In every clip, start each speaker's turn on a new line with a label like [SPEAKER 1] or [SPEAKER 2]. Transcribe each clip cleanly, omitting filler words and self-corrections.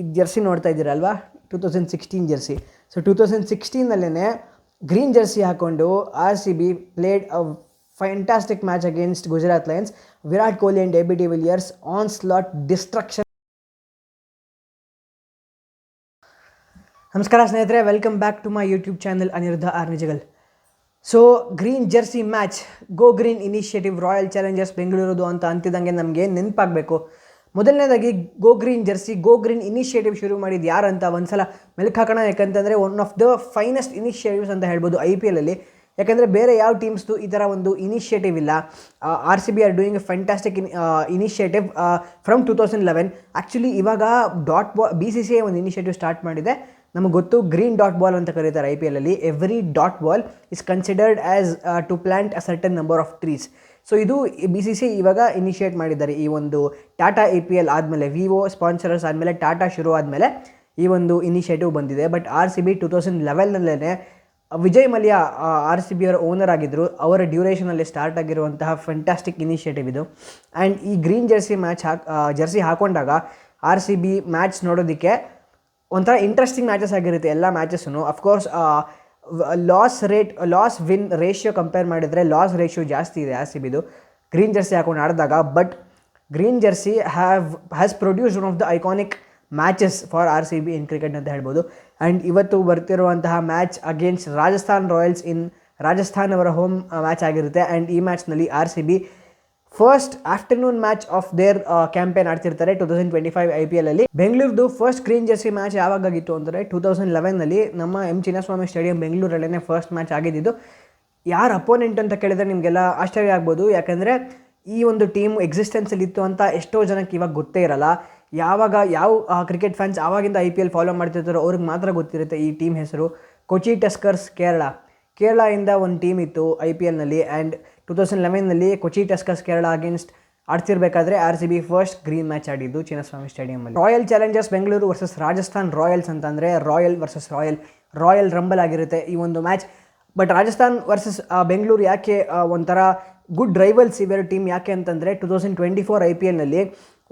[SPEAKER 1] ಇದು ಜರ್ಸಿ ನೋಡ್ತಾ ಇದ್ದೀರಲ್ವಾ, 2016 ಜರ್ಸಿ. ಸೊ 2016ನಲ್ಲೇ ಗ್ರೀನ್ ಜರ್ಸಿ ಹಾಕ್ಕೊಂಡು RCB played a fantastic match against Gujarat Lions. Virat Kohli and AB de Villiers onslaught destruction. ನಮಸ್ಕಾರ ಸ್ನೇಹಿತರೆ, welcome back to my YouTube channel Aniruddha R Nijagal. So green jersey match, go green initiative Royal Challengers ಬೆಂಗಳೂರುದು ಅಂತ ಅಂತಿದ್ದಂಗೆ ನಮಗೆ ನೆನಪಾಗಬೇಕು. ಮೊದಲನೇದಾಗಿ go green jersey, go green initiative ಶುರು ಮಾಡಿದ್ದು ಯಾರು ಅಂತ ಒಂದ್ಸಲ ಮೆಲುಕು ಹಾಕೋಣ. ಯಾಕಂತಂದರೆ one of the finest initiatives ಅಂತ ಹೇಳ್ಬೋದು IPL ಅಲ್ಲಿ. ಯಾಕಂದರೆ ಬೇರೆ ಯಾವ ಟೀಮ್ಸ್ದು ಈ ಥರ ಒಂದು ಇನಿಷಿಯೇಟಿವ್ ಇಲ್ಲ. RCB are doing A fantastic initiative from 2011. Actually ಇವಾಗ BCCI ಒಂದು ಇನಿಷಿಯೇಟಿವ್ ಸ್ಟಾರ್ಟ್ ಮಾಡಿದೆ. ನಮಗೆ ಗೊತ್ತು, ಗ್ರೀನ್ ಡಾಟ್ ಬಾಲ್ ಅಂತ ಕರೀತಾರೆ IPL ಅಲ್ಲಿ. Every dot ball is considered as to plant a certain number of trees. So ಇದು BCCI ಇವಾಗ ಇನಿಷಿಯೇಟ್ ಮಾಡಿದ್ದಾರೆ. ಈ ಒಂದು ಟಾಟಾ IPL ಆದಮೇಲೆ, ವಿವೋ ಸ್ಪಾನ್ಸರರ್ಸ್ ಆದಮೇಲೆ, ಟಾಟಾ ಶುರು ಆದಮೇಲೆ ಈ ಒಂದು ಇನಿಷಿಯೇಟಿವ್ ಬಂದಿದೆ. But RCB 2011ನಲ್ಲೇ Vijay Mallya RCB ಅವರ ಓನರ್ ಆಗಿದ್ದರು. ಅವರ ಡ್ಯೂರೇಷನಲ್ಲಿ ಸ್ಟಾರ್ಟ್ ಆಗಿರುವಂತಹ ಫ್ಯಾಂಟಾಸ್ಟಿಕ್ ಇನಿಷಿಯೇಟಿವ್ ಇದು. ಆ್ಯಂಡ್ ಈ ಗ್ರೀನ್ ಜರ್ಸಿ ಹಾಕೊಂಡಾಗ RCB ಮ್ಯಾಚ್ ನೋಡೋದಕ್ಕೆ ಒಂಥರ ಇಂಟ್ರೆಸ್ಟಿಂಗ್ ಮ್ಯಾಚಸ್ ಆಗಿರುತ್ತೆ ಎಲ್ಲ matches. Of course loss win ratio compare ಮಾಡಿದರೆ ಲಾಸ್ ರೇಷಿಯೋ ಜಾಸ್ತಿ ಇದೆ RCBದು ಗ್ರೀನ್ ಜರ್ಸಿ ಹಾಕೊಂಡು ಆಡಿದಾಗ. But green jersey has produced one of the iconic matches for RCB in cricket ಅಂತ ಹೇಳ್ಬೋದು. ಆ್ಯಂಡ್ ಇವತ್ತು ಬರ್ತಿರುವಂತಹ match against Rajasthan Royals in Rajasthan ಅವರ ಹೋಮ್ ಮ್ಯಾಚ್ ಆಗಿರುತ್ತೆ. ಆ್ಯಂಡ್ ಈ ಮ್ಯಾಚ್ನಲ್ಲಿ RCB first afternoon match of their campaign ಆಡ್ತಿರ್ತಾರೆ 2025 IPL ಅಲ್ಲಿ. ಬೆಂಗಳೂರುದು ಫಸ್ಟ್ ಗ್ರೀನ್ ಜರ್ಸಿ ಮ್ಯಾಚ್ ಯಾವಾಗಾಗಿತ್ತು ಅಂದರೆ 2011ನಲ್ಲಿ ನಮ್ಮ ಚಿನ್ನಸ್ವಾಮಿ ಸ್ಟೇಡಿಯಂ ಬೆಂಗಳೂರಲ್ಲೇ ಫಸ್ಟ್ ಮ್ಯಾಚ್ ಆಗಿದ್ದು. ಯಾರು ಅಪೋನೆಂಟ್ ಅಂತ ಕೇಳಿದ್ರೆ ನಿಮಗೆಲ್ಲ ಆಶ್ಚರ್ಯ ಆಗ್ಬೋದು. ಯಾಕಂದರೆ ಈ ಒಂದು ಟೀಮ್ ಎಕ್ಸಿಸ್ಟೆನ್ಸಲ್ಲಿ ಇತ್ತು ಅಂತ ಎಷ್ಟೋ ಜನಕ್ಕೆ ಇವಾಗ ಗೊತ್ತೇ ಇರಲ್ಲ. ಯಾವ ಕ್ರಿಕೆಟ್ ಫ್ಯಾನ್ಸ್ ಆವಾಗಿಂದ IPL ಫಾಲೋ ಮಾಡ್ತಿರ್ತಾರೋ ಅವ್ರಿಗೆ ಮಾತ್ರ ಗೊತ್ತಿರುತ್ತೆ ಈ ಟೀಮ್ ಹೆಸರು. ಕೊಚಿ ಟಸ್ಕರ್ಸ್ ಕೇರಳದಿಂದ ಒಂದು ಟೀಮ್ ಇತ್ತು IPLನಲ್ಲಿ. ಆ್ಯಂಡ್ 2011ನಲ್ಲಿ ಕೊಚಿ ಟಸ್ಕರ್ಸ್ ಕೇರಳ ಅಗೇನ್ಸ್ಟ್ ಆಡ್ತಿರ್ಬೇಕಾದ್ರೆ RCB ಫಸ್ಟ್ ಗ್ರೀನ್ ಮ್ಯಾಚ್ ಆಡಿದ್ದು ಚಿನ್ನಸ್ವಾಮಿ ಸ್ಟೇಡಿಯಮಲ್ಲಿ. Royal Challengers Bengaluru versus Rajasthan Royals ಅಂತಂದರೆ ರಾಯಲ್ ವರ್ಸಸ್ ರಾಯಲ್ ರಂಬಲ್ ಆಗಿರುತ್ತೆ ಈ ಒಂದು match. But Rajasthan versus Bengaluru ಯಾಕೆ ಒಂಥರ ಗುಡ್ ರೈವಲ್ಸ್ ಇವೆರಡು ಟೀಮ್ ಯಾಕೆ ಅಂತಂದರೆ 2024 IPLನಲ್ಲಿ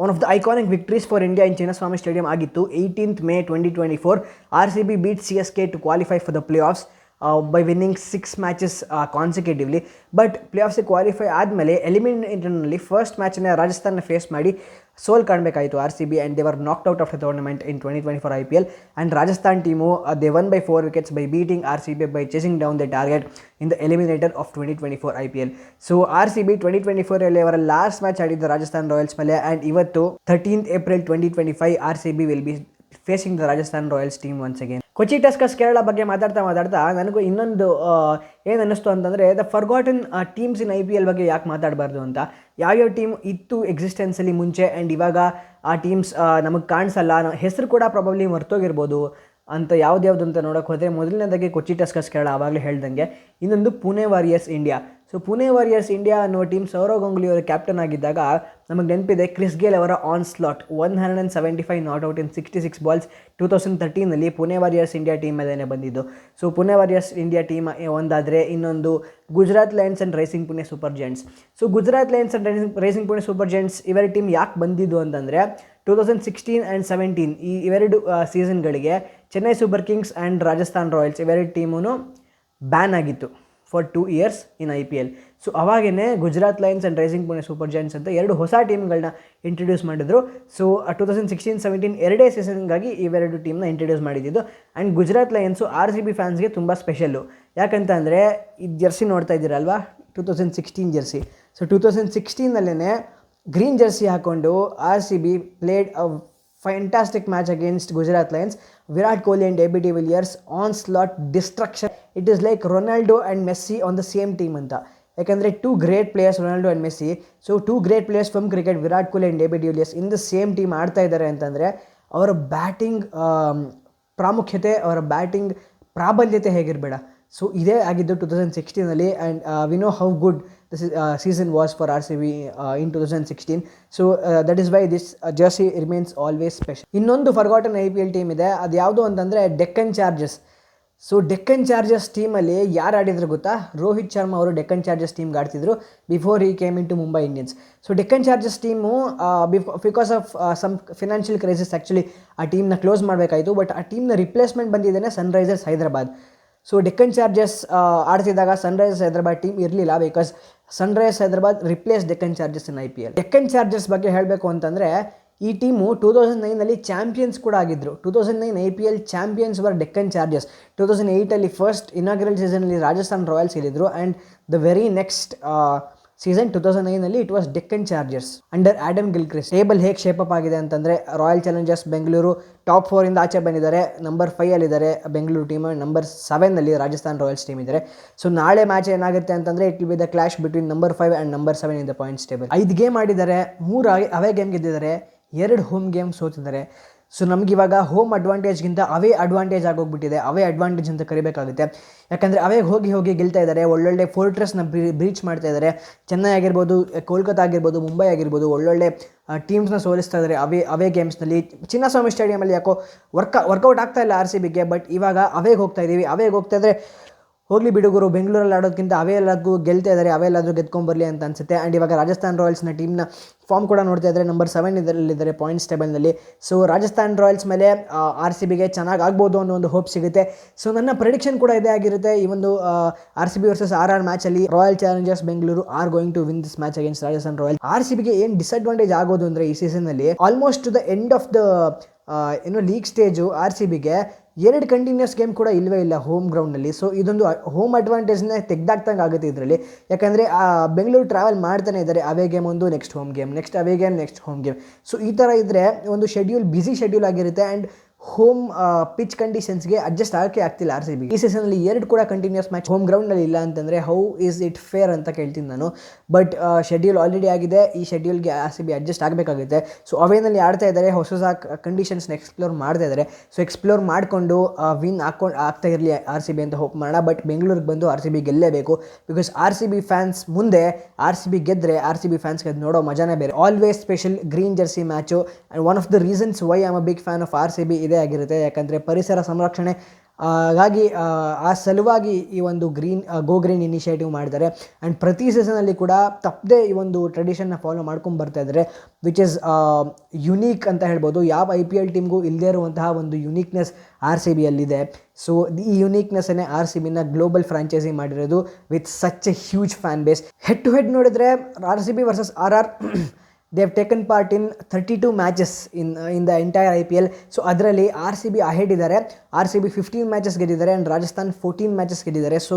[SPEAKER 1] one of the iconic victories for India in Chinnaswamy stadium ಆಗಿತ್ತು. 18th May 2024 RCB beat CSK to qualify for the playoffs by winning 6 matches consecutively. But ಪ್ಲೇಆಫ್ಸಿಗೆ ಕ್ವಾಲಿಫೈ ಆದಮೇಲೆ ಎಲಿಮಿನೇಟರ್ನಲ್ಲಿ ಫಸ್ಟ್ ಮ್ಯಾಚನ್ನ ರಾಜಸ್ಥಾನ ಫೇಸ್ ಮಾಡಿ ಸೋಲ್ ಕಾಣಬೇಕಾಯಿತು RCB. And they were knocked out of the tournament in 2024 IPL. And Rajasthan team they won by 4 wickets by beating RCB by chasing down the target in the eliminator of 2024 IPL. So RCB 2024 ಅವರ last match ಆಡಿದ್ದು Rajasthan Royals ಮೇಲೆ. And ಇವತ್ತು 13th April 2025 RCB will be facing the Rajasthan Royals team once again. Kochi Tuskers Kerala ಬಗ್ಗೆ ಮಾತಾಡ್ತಾ ನನಗೂ ಇನ್ನೊಂದು ಏನು ಅನ್ನಿಸ್ತು ಅಂತಂದರೆ, the forgotten teams in IPL ಬಗ್ಗೆ ಯಾಕೆ ಮಾತಾಡಬಾರ್ದು ಅಂತ. ಯಾವ್ಯಾವ ಟೀಮ್ ಇತ್ತು ಎಕ್ಸಿಸ್ಟೆನ್ಸಲ್ಲಿ ಮುಂಚೆ ಆ್ಯಂಡ್ ಇವಾಗ ಆ ಟೀಮ್ಸ್ ನಮಗೆ ಕಾಣಿಸಲ್ಲ, ಹೆಸರು ಕೂಡ ಪ್ರಾಬಬ್ಲಿ ಮರ್ತೋಗಿರ್ಬೋದು ಅಂತ ಯಾವ್ದು ಅಂತ ನೋಡೋಕೆ ಹೋದರೆ, ಮೊದಲನೇದಾಗಿ ಕೊಚಿ ಟಸ್ಕರ್ಸ್ ಕೇರಳ ಆವಾಗಲೇ ಹೇಳ್ದಂಗೆ. ಇನ್ನೊಂದು Pune Warriors India. So Pune Warriors India ಅನ್ನೋ ಟೀಮ್ ಸೌರವ್ ಗಂಗೂಲಿ ಅವರ ಕ್ಯಾಪ್ಟನ್ ಆಗಿದ್ದಾಗ ನಮಗೆ ನೆನಪಿದೆ ಕ್ರಿಸ್ ಗೇಲ್ ಅವರ onslaught 175 not out in 66 balls 2013ನಲ್ಲಿ ಪುಣೆ ವಾರಿಯರ್ಸ್ ಇಂಡಿಯಾ ಟೀಮ್ ಮೇಲೇ ಬಂದಿದ್ದು. So Pune Warriors India team ಒಂದಾದರೆ, ಇನ್ನೊಂದು Gujarat Lions and Rising Pune Super Giants. So Gujarat Lions and Rising Pune Super Giants ಇವೆರಡು ಟೀಮ್ ಯಾಕೆ ಬಂದಿದ್ದು ಅಂತಂದರೆ 2016 ಆ್ಯಂಡ್ 17 ಈ ಇವೆರಡು ಸೀಸನ್ಗಳಿಗೆ Chennai Super Kings and Rajasthan Royals ಇವೆರಡು ಟೀಮೂ ಬ್ಯಾನ್ ಆಗಿತ್ತು for 2 years in IPL. So ಅವಾಗೇ Gujarat Lions and Rising Pune Super Giants ಅಂತ ಎರಡು ಹೊಸ ಟೀಮ್ಗಳನ್ನ ಇಂಟ್ರಡ್ಯೂಸ್ ಮಾಡಿದ್ರು. ಸೊ 2016-17 ಎರಡೇ ಸೀಸನ್ಗಾಗಿ ಇವೆರಡು ಟೀಮ್ನ ಇಂಟ್ರಡ್ಯೂಸ್ ಮಾಡಿದ್ದು. ಆ್ಯಂಡ್ ಗುಜರಾತ್ ಲಯನ್ಸು RCB ಫ್ಯಾನ್ಸ್ಗೆ ತುಂಬ ಸ್ಪೆಷಲ್ಲು. ಯಾಕಂತ ಅಂದರೆ ಈ ಜರ್ಸಿ ನೋಡ್ತಾ ಇದ್ದೀರಲ್ವಾ, 2016 ಜರ್ಸಿ. ಸೊ 2016ನಲ್ಲೇ ಗ್ರೀನ್ ಜರ್ಸಿ ಹಾಕ್ಕೊಂಡು RCB played a fantastic match against Gujarat Lions. Virat Kohli and AB de Villiers onslaught destruction. It is like Ronaldo and Messi on the same team ಅಂತ. ಯಾಕಂದರೆ 2 great players Ronaldo and Messi. So 2 great players from cricket, Virat Kohli and AB de Villiers in the same team ಆಡ್ತಾ ಇದ್ದಾರೆ ಅಂತಂದರೆ ಅವರ batting ಪ್ರಾಮುಖ್ಯತೆ, ಅವರ batting ಪ್ರಾಬಲ್ಯತೆ ಹೇಗಿರಬೇಡ. So ಇದೇ ಆಗಿದ್ದು 2016ನಲ್ಲಿ. And we know how good this season was for RCB in 2016. So that is why this jersey remains always special. ಇನ್ನೊಂದು ಫರ್ಗಾಟನ್ IPL ಟೀಮ್ ಇದೆ, ಅದು ಯಾವುದು ಅಂತಂದರೆ Deccan Chargers. So Deccan Chargers ಟೀಮಲ್ಲಿ ಯಾರು ಆಡಿದ್ರು ಗೊತ್ತಾ? ರೋಹಿತ್ ಶರ್ಮಾ ಅವರು ಡೆಕ್ಕನ್ ಚಾರ್ಜರ್ಸ್ ಟೀಮ್ಗೆ ಆಡ್ತಿದ್ರು before he came into Mumbai Indians. So Deccan Chargers team because of some financial crisis actually ಆ ಟೀಮ್ನ ಕ್ಲೋಸ್ ಮಾಡಬೇಕಾಯಿತು. ಬಟ್ ಆ ಟೀಮ್ನ ರಿಪ್ಲೇಸ್ಮೆಂಟ್ ಬಂದಿದ್ದೇನೆ Sunrisers Hyderabad. So Deccan Chargers ಆಡ್ತಿದ್ದಾಗ ಸನ್ರೈಸರ್ಸ್ ಹೈದರಾಬಾದ್ ಟೀಮ್ ಇರಲಿಲ್ಲ, because Sunrisers Hyderabad replace Deccan Chargers in IPL. Deccan Chargers ಬಗ್ಗೆ ಹೇಳಬೇಕು ಅಂತಂದರೆ ಈ ಟೀಮು 2009 ಚಾಂಪಿಯನ್ಸ್ ಕೂಡ ಆಗಿದ್ದರು. 2009 IPL champions were Deccan Chargers. 2008 first inaugural ಸೀಸನಲ್ಲಿ ರಾಜಸ್ಥಾನ್ ರಾಯಲ್ಸ್ ಗೆದ್ದಿದ್ರು. And the very next season 2009 it was Deccan Chargers under Adam Gilchrist. Table ಹೇಗೆ ಶೇಪಪ್ ಆಗಿದೆ ಅಂತಂದರೆ ರಾಯಲ್ ಚಾಲೆಂಜರ್ಸ್ ಬೆಂಗಳೂರು ಟಾಪ್ 4 ಆಚೆ ಬಂದಿದ್ದಾರೆ. Number 5 Bengaluru team. Number 7 Rajasthan Royals team ಇದ್ದಾರೆ. ಸೊ ನಾಳೆ ಮ್ಯಾಚ್ ಏನಾಗುತ್ತೆ ಅಂತಂದರೆ it will be the clash between number 5 and number 7 in the points table. 5 game ಆಡಿದ್ದಾರೆ, 3 ಅವೇ ಗೇಮ್ ಗೆದ್ದಿದ್ದಾರೆ, 2 ಹೋಮ್ ಗೇಮ್ ಸೋತಿದ್ದಾರೆ. ಸೊ ನಮಗಿವಾಗ ಹೋಮ್ ಅಡ್ವಾಂಟೇಜ್ಗಿಂತ ಅವೇ ಅಡ್ವಾಂಟೇಜ್ ಆಗೋಗ್ಬಿಟ್ಟಿದೆ. ಅವೇ ಅಡ್ವಾಂಟೇಜ್ ಅಂತ ಕರಿಬೇಕಾಗುತ್ತೆ. ಯಾಕಂದರೆ ಅವೇ ಹೋಗಿ ಗೆಲ್ತಾ ಇದ್ದಾರೆ. ಒಳ್ಳೊಳ್ಳೆ ಫೋರ್ಟ್ರೆಸ್ನ ಬ್ರೀಚ್ ಮಾಡ್ತಾ ಇದ್ದಾರೆ. ಚೆನ್ನೈ ಆಗಿರ್ಬೋದು, ಕೋಲ್ಕತ್ತಾ ಆಗಿರ್ಬೋದು, ಮುಂಬೈ ಆಗಿರ್ಬೋದು, ಒಳ್ಳೊಳ್ಳೆ ಟೀಮ್ಸ್ನ ಸೋಲಿಸ್ತಾ ಇದ್ದಾರೆ ಅವೇ ಗೇಮ್ಸ್ನಲ್ಲಿ. ಚಿನ್ನಸ್ವಾಮಿ ಸ್ಟೇಡಿಯಮಲ್ಲಿ ಯಾಕೋ ವರ್ಕೌಟ್ ಆಗ್ತಾ ಇಲ್ಲ RCBಗೆ. ಬಟ್ ಇವಾಗ ಅವೇಗೆ ಹೋಗ್ತಾ ಇದ್ದೀವಿ. ಅವೇಗೆ ಹೋಗ್ತಾ ಇದ್ದರೆ ಹೋಗಲಿ ಬಿಡುಗರು, ಬೆಂಗಳೂರಲ್ಲಿ ಆಡೋದಕ್ಕಿಂತ ಅವೇ ಎಲ್ಲರಿಗೂ ಗೆಲ್ತಾ ಇದ್ದಾರೆ, ಅವೆಲ್ಲಾದರೂ ಗೆದ್ಕೊಂಬರಲಿ ಅಂತ ಅನಿಸುತ್ತೆ. ಆ್ಯಂಡ್ ಇವಾಗ ರಾಜಸ್ಥಾನ್ ರಾಯಲ್ಸ್ನ ಟೀಮ್ನ ಫಾರ್ಮ್ ಕೂಡ ನೋಡ್ತಾ ಇದ್ದಾರೆ, ನಂಬರ್ 7 ಇದರಲ್ಲಿದ್ದಾರೆ ಪಾಯಿಂಟ್ಸ್ ಟೇಬಲ್ನಲ್ಲಿ. ಸೊ ರಾಜಸ್ಥಾನ್ ರಾಯಲ್ಸ್ ಮೇಲೆ RCBಗೆ ಚೆನ್ನಾಗಿ ಆಗ್ಬೋದು ಅನ್ನೋ ಒಂದು ಹೋಪ್ ಸಿಗುತ್ತೆ. ಸೊ ನನ್ನ ಪ್ರೆಡಿಕ್ಷನ್ ಕೂಡ ಇದೇ ಆಗಿರುತ್ತೆ. ಈ ಒಂದು RCB ವರ್ಸಸ್ RR ಮ್ಯಾಚಲ್ಲಿ Royal Challengers Bengaluru are going to win this match against Rajasthan Royals. RCBಗೆ ಏನು ಡಿಸ್ಅಡ್ವಾಂಟೇಜ್ ಆಗೋದು ಅಂದರೆ ಈ ಸೀಸನ್ನಲ್ಲಿ almost to the end of the league stage RCBಗೆ 2 ಕಂಟಿನ್ಯೂಸ್ ಗೇಮ್ ಕೂಡ ಇಲ್ಲವೇ ಇಲ್ಲ ಹೋಮ್ ಗ್ರೌಂಡ್ನಲ್ಲಿ. ಸೊ ಇದೊಂದು ಹೋಮ್ ಅಡ್ವಾಂಟೇಜ್ನ ತೆಗ್ದಾಕ್ತಂಗೆ ಆಗುತ್ತೆ ಇದರಲ್ಲಿ. ಯಾಕಂದರೆ ಬೆಂಗಳೂರು ಟ್ರಾವೆಲ್ ಮಾಡ್ತಾನೆ ಇದ್ದಾರೆ. ಅವೇ ಗೇಮ್ ಒಂದು, next home game, next away game, next home game. So ಈ ಥರ ಇದ್ದರೆ ಒಂದು ಬ್ಯುಸಿ ಶೆಡ್ಯೂಲ್ ಆಗಿರುತ್ತೆ. ಆ್ಯಂಡ್ ಹೋಮ್ ಪಿಚ್ ಕಂಡೀಷನ್ಸ್ಗೆ ಅಡ್ಜಸ್ಟ್ ಆಗೋಕ್ಕೆ ಆಗ್ತಿಲ್ಲ RCB. ಈ ಸೀಸನಲ್ಲಿ 2 ಕೂಡ ಕಂಟಿನ್ಯೂಸ್ ಮ್ಯಾಚ್ ಹೋಮ್ ಗ್ರೌಂಡ್ನಲ್ಲಿ ಇಲ್ಲ ಅಂತಂದರೆ ಹೌ ಈಸ್ ಇಟ್ ಫೇರ್ ಅಂತ ಕೇಳ್ತೀನಿ ನಾನು. ಬಟ್ ಶೆಡ್ಯೂಲ್ ಆಲ್ರೆಡಿ ಆಗಿದೆ. ಈ ಶೆಡ್ಯೂಲ್ಗೆ RCB ಅಡ್ಜಸ್ಟ್ ಆಗಬೇಕಾಗುತ್ತೆ. ಸೊ ಅವೇನಲ್ಲಿ ಆಡ್ತಾ ಇದ್ದಾರೆ, ಹೊಸ ಕಂಡೀಷನ್ಸ್ನ ಎಕ್ಸ್ಪ್ಲೋರ್ ಮಾಡ್ತಾ ಇದ್ದಾರೆ. ಸೊ ಎಕ್ಸ್ಪ್ಲೋರ್ ಮಾಡಿಕೊಂಡು ವಿನ್ ಆಗ್ತಾ ಇರಲಿ RCB ಅಂತ ಹೋಪ್ ಮಾಡೋಣ. ಬಟ್ ಬೆಂಗಳೂರಿಗೆ ಬಂದು RCB ಗೆಲ್ಲೇಬೇಕು. ಬಿಕಾಸ್ RCB ಫ್ಯಾನ್ಸ್ ಮುಂದೆ RCB ಗೆದ್ದರೆ RCB ಫ್ಯಾನ್ಸ್ಗೆ ಅದು ನೋಡೋ ಮಜಾನೇ ಬೇರೆ. Always special green jersey match. And one of the reasons why I am a big fan of RCB ಇದೇ ಆಗಿರುತ್ತೆ. ಯಾಕಂದರೆ ಪರಿಸರ ಸಂರಕ್ಷಣೆ ಹಾಗಾಗಿ ಆ ಸಲುವಾಗಿ ಈ ಒಂದು ಗೋ ಗ್ರೀನ್ ಇನಿಷಿಯೇಟಿವ್ ಮಾಡಿದ್ದಾರೆ. ಆ್ಯಂಡ್ ಪ್ರತಿ ಸೀಸನಲ್ಲಿ ಕೂಡ ತಪ್ಪದೆ ಈ ಒಂದು ಟ್ರೆಡಿಷನ್ನ ಫಾಲೋ ಮಾಡ್ಕೊಂಡು ಬರ್ತಾ ಇದ್ದಾರೆ, ವಿಚ್ ಇಸ್ ಯುನೀಕ್ ಅಂತ ಹೇಳ್ಬೋದು. ಯಾವ IPL ಟೀಮ್ಗೂ ಇಲ್ಲದೇ ಇರುವಂತಹ ಒಂದು ಯುನೀಕ್ನೆಸ್ RCBಯಲ್ಲಿದೆ. ಸೊ ಈ ಯುನೀಕ್ನೆಸ್ಸನ್ನೇ RCBನ ಗ್ಲೋಬಲ್ ಫ್ರಾಂಚೈಸಿ ಮಾಡಿರೋದು with such a huge fan base. Head to head ನೋಡಿದ್ರೆ RCB versus RR they have taken part in 32 matches in the entire IPL. So ಅದರಲ್ಲಿ RCB ಅಹೆಡ್ ಇದ್ದಾರೆ. RCB 15 ಮ್ಯಾಚಸ್ ಗೆದ್ದಿದ್ದಾರೆ and Rajasthan 14 matches ಗೆದ್ದಿದ್ದಾರೆ. So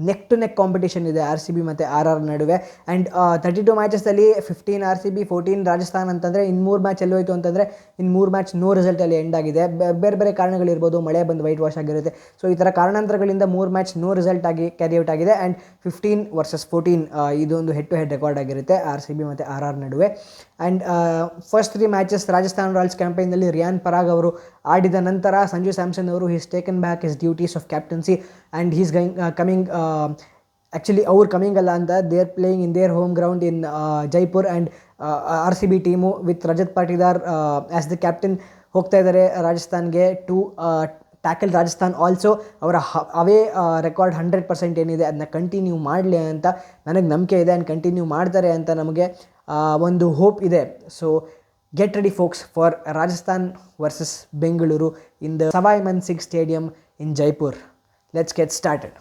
[SPEAKER 1] neck to neck competition ಇದೆ RCB ಮತ್ತು RR ನಡುವೆ. And 32 ಮ್ಯಾಚಸ್ದಲ್ಲಿ 15 RCB 14 Rajasthan ಅಂತಂದರೆ ಇನ್ನು 3 ಮ್ಯಾಚ್ ಎಲ್ಲಿ ಹೋಯಿತು ಅಂತಂದರೆ ಇನ್ನು 3 ಮ್ಯಾಚ್ ನೋ ರಿಸಲ್ಟಲ್ಲಿ ಎಂಡ್ ಆಗಿದೆ. ಬೇರೆ ಬೇರೆ ಕಾರಣಗಳಿರ್ಬೋದು, ಮಳೆ ಬಂದು ವೈಟ್ ವಾಶ್ ಆಗಿರುತ್ತೆ. ಸೊ ಈ ಥರ ಕಾರಣಾಂತರಗಳಿಂದ 3 ಮ್ಯಾಚ್ ನೋ ರಿಸಲ್ಟ್ ಆಗಿ ಕ್ಯಾರಿ ಔಟ್ ಆಗಿದೆ. ಆ್ಯಂಡ್ 15 ವರ್ಸಸ್ 14 ಇದೊಂದು ಹೆಡ್ ಟು ಹೆಡ್ ರೆಕಾರ್ಡ್ ಆಗಿರುತ್ತೆ RCB ಮತ್ತು RR ನಡುವೆ. And first 3 matches Rajasthan Royals ಕ್ಯಾಂಪೈನಲ್ಲಿ ರಿಯಾನ್ ಪರಾಗ್ ಅವರು ಆಡಿದ ನಂತರ ಸಂಜು ಸ್ಯಾಮ್ಸನ್ ಅವರು he's taken back his duties of captaincy and he's coming actually ಅವ್ರು ಕಮಿಂಗ್ ಅಲ್ಲ ಅಂತ they are playing in their home ground in Jaipur. And RCB team with Rajat Patidar as the captain ಹೋಗ್ತಾ ಇದ್ದಾರೆ ರಾಜಸ್ಥಾನ್ಗೆ ಟು ಟ್ಯಾಕಲ್ ರಾಜಸ್ಥಾನ್. ಆಲ್ಸೋ ಅವರ ಅವೇ ರೆಕಾರ್ಡ್ 100% ಏನಿದೆ ಅದನ್ನ continue ಮಾಡಲಿ ಅಂತ ನನಗೆ ನಂಬಿಕೆ ಇದೆ. ಆ್ಯಂಡ್ ಕಂಟಿನ್ಯೂ ಮಾಡ್ತಾರೆ ಅಂತ ನಮಗೆ ಒಂದು ಹೋಪ್ ಇದೆ. So get ready folks for Rajasthan versus Bengaluru in the Sawai Mansingh stadium in Jaipur. Let's get started.